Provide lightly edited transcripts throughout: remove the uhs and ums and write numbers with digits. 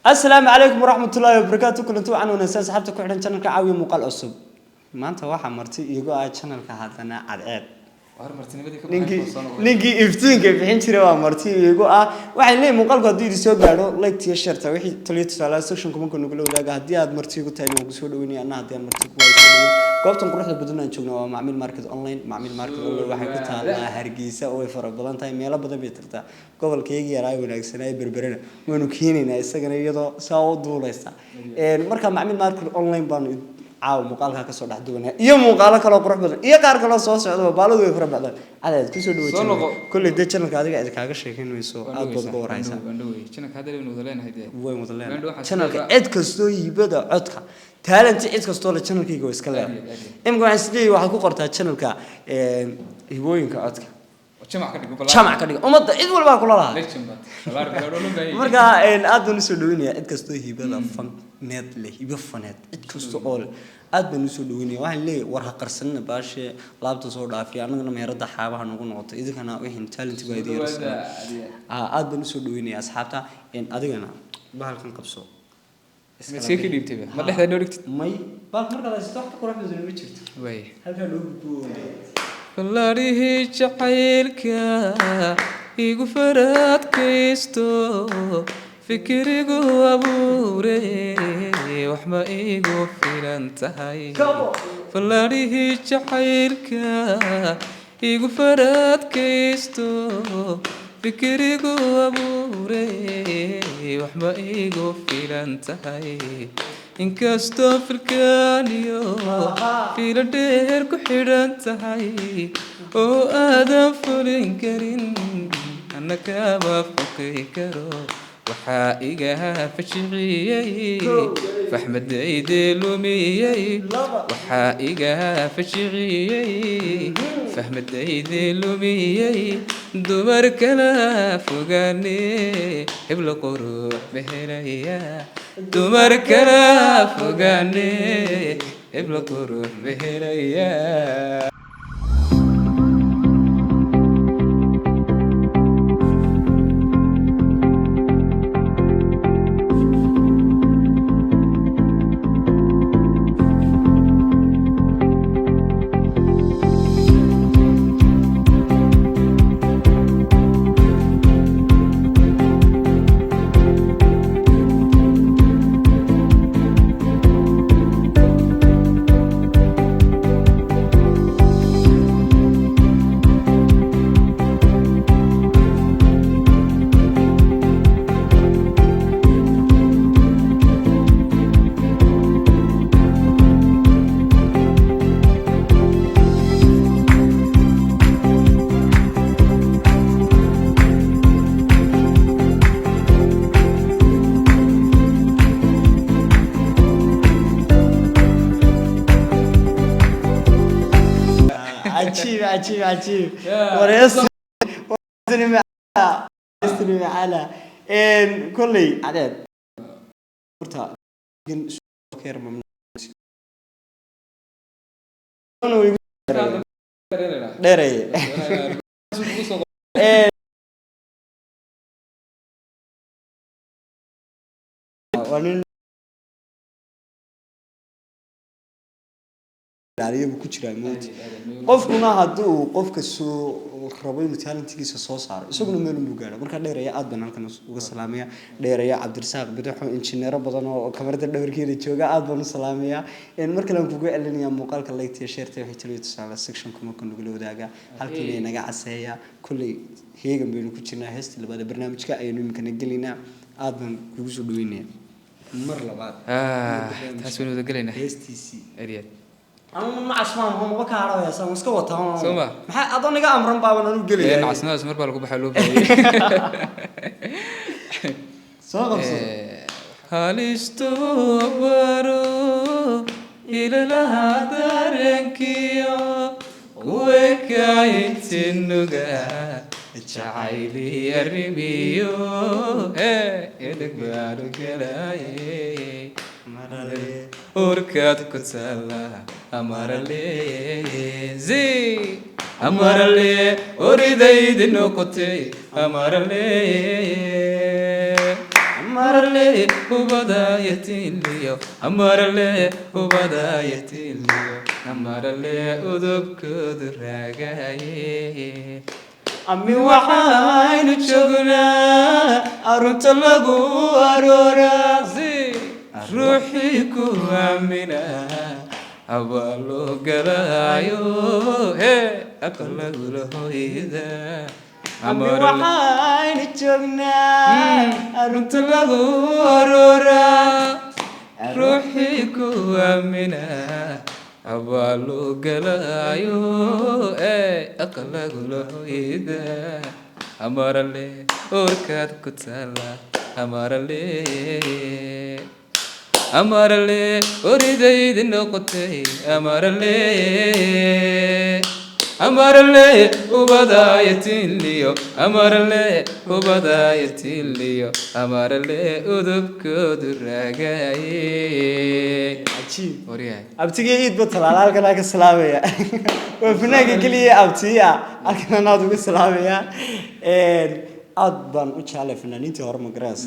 السلام عليكم ورحمة الله وبركاته. كنتوا عنا ونسان سحبتك وحنا channel كعاوي مقال عصب. ما أنت واحد مرتي يقول channel كهذا على العيد. نيجي إفتين كيف حين شروا مرتي يقول واحد ليه مقال قدي يسوي بعده لايك تيشيرت توي تليت على سكشن كمان كنا نقول له هدي هاد مرتي قلت له بسوي ويني أنا هدي مرتي كويس. قابتن قرح بدنا نشوفنا معمل ماركت أونلاين معمل ماركت أونلاين واحد قلت له هرجيسة أو يفرق بدن تايم يلا بدأ بيترتا قبل كيجي راي ولا سنة بربرنا ونكيني ناس كنا يدا ساود ولا مركب معمل ماركت أونلاين بان عاو مقالها كسر دحدونا يا مقالها كلا قرح بدن يا كار كلا صوص هذا بالو يفرق بدن هذا كسر دوي كل ده channel كذا قاعد كاغا شيكين ويسو أبغى دور هايسا channel هذا اللي نودلين هيدا وين مودلين channel كعد كستو يبدأ عدك talent عد كستو channel كي جويس كلا إم قاعد سدي واحد كقرطة channel كا هواين كعدك شمع كذي وما عد ولا باكل الله مركا إن أدون سودوني عد كستو يبدأ فن نت له يبقى فنات عد كستو all أدون سودوني واحد ليه ورها قرصنا باش لابد صور عافية أنا قلنا ميرد حابة هنقول نقطة إذا كنا وين talent قاعد يرس أدون سودوني أصحابته إن أدينا بحال قبصو مسكين اللي بتبه ما ده دورك ماي باك مرة لازم تحط كورة في زلمة شفت وي هل كان لوجو والله ريه شقيلك يغفرت كيستو فكري جو أبوري وحما يغفر أنت هاي والله ريه شقيلك يغفرت كيستو فكري جو أبوري وحما يغفر أنت هاي إنك استغفر كانيو في الدير كحيران تهاي أو آدم فلين كرين أنك ما فكرو وحائقها فشعيي فأحمد عيد لوميي وحائقها فشعيي فأحمد عيد لوميي دمر كلا فوقاني هبل قروح بهريا دمر كلا فوقاني هبل قروح بهريا عجيب وريستني على إن كلي عدد مرتا جن خير ممنوع دري وانين عليه بكتير موت قفنا هادو قف كسو خرابين talent-kiisa soo saaro isaguna meel uu gaaro marka dheereeya aad baan halkan uga salaamaya dheereeya Cabdirasaaq Bidaxo injineer badan oo kamarada dhawarkeeda jooga aad baan u salaamaya in markale aan kugu celinaya muuqaalka like iyo share waxay taliyo section kuma kun ugu wadaaga halkii inaga caseeya kulli heegan baynu ku jirnaa heesta labada barnaamijka aynu imkan gelinaa aad baan kugu soo dhaweynaa mar labaad taas weyn wada galayna heestiisi ariyad أنا ما أسمعهم هم بكاروا يا سام مسكوا تهم سما ما أظن جا أمرهم بابا نقول لي أنا عسنا اسمر بالكو بحلو سام هالستو برو إلى لهادرنكيو وكايت النجا شعيلي الربيو إلك بارك لاي أوركات كتسلا أمرلي زي أمرلي أريد يدنو كتي أمرلي amarale ubadayatiliyo amarale ubadayatiliyo amarale udubkoodu raagaye ami waxaynu joognaa arunta lagu arooraa ruuxii ku aamina abalo galaayo aqalagula hooyada ami waxaynu joognaa arunta lagu arooraa ruuxii ku aamina abalo galaayo aqalagula hooyada amarale orkaad ku taala amarale amarale oridaydi noqotay amarale amarale ubadayatiliyo amarale ubadayatiliyo amarale udubkoodu raagaye cajiib waryahay abtigii iid ba talaala halkan ka salaamaya waa fanaanka kaliya abtiya halkan aad uga salaamaya aad baan u jeclay fanaaniintii hore magaraas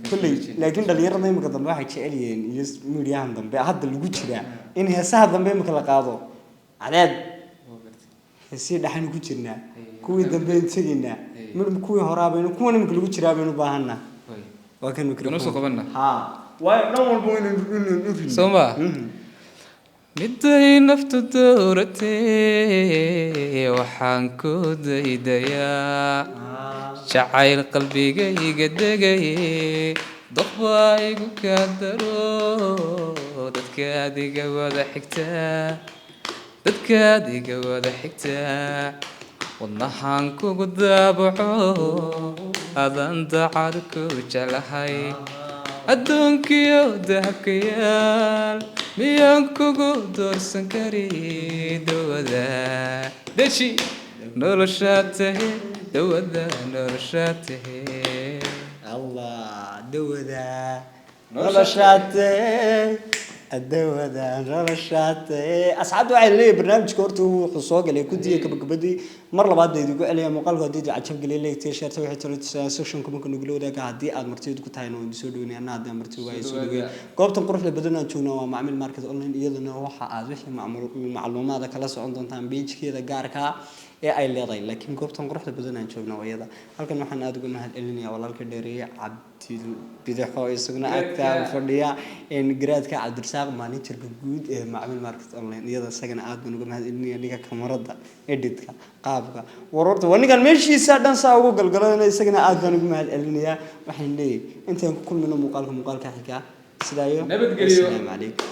kulley laakiin dhalinyarada imika dambe waxay jecel yihiin iyo midiyahan dambe hadda lagu jiraa in heesaha dambe imika la qaado cadeed heesii dhaxan ku jirnaa kuwii dambe tegaynaa kuwii horaabaynu kuwan imika lagu jiraa baynu baahanaa waa kan Kanu soo qabanna ha waayo dhan walba inuu soma miday naftu dooratay waxaan ku daydayaa jacayl qalbigayga degay doqbaa igu ka daro dadka adiga wada xigtaa wadnahaan kugu daabaco adan dacad ku jeclahay adduunkiyo dahabkayaal miyaan kugu doorsan kari dawada deji noloshaa tahe dawada noloshaa tahe allah dawada noloshaate dawada noloshaate asxaabta waxay leeyihiin barnaamijka horta wuxuu soo galay guddiga gabagabadii mar labaad ay idigu celiyaan muuqaalka haddii cajab galay leegtay sheerta waxay talo section kuma kana galo wadaaga haddii aad martid ku tahay oo soo dhaweynay anna haddii martid waa soo dhaweey goobtan quruxda badan aan joogno waa macmiil market online iyadana waxa aad wixii macluumaad kala socon doontaan page-keeda gaarka ee ay leedahay laakiin goobtan quruxda badan aan joogno wayada halkan waxaan aad uga mahad celinayaa walaalka dheereeyay cabdi bidixo isaguna agtaa fadhiya in garaadka cabdirasaaq managerka guud ee macmiil market online iyada isagana aad baan uga mahad celinayaa niga kamarada editka qaabka wararta wanigan meeshiisa dhan saa ugu galgalanay isagana aad baan uga mahad celinayaa waxaan leeyahay intaan ku kulmino muuqaalka xiga sidaayo nabadgelyo assalaamu calaykum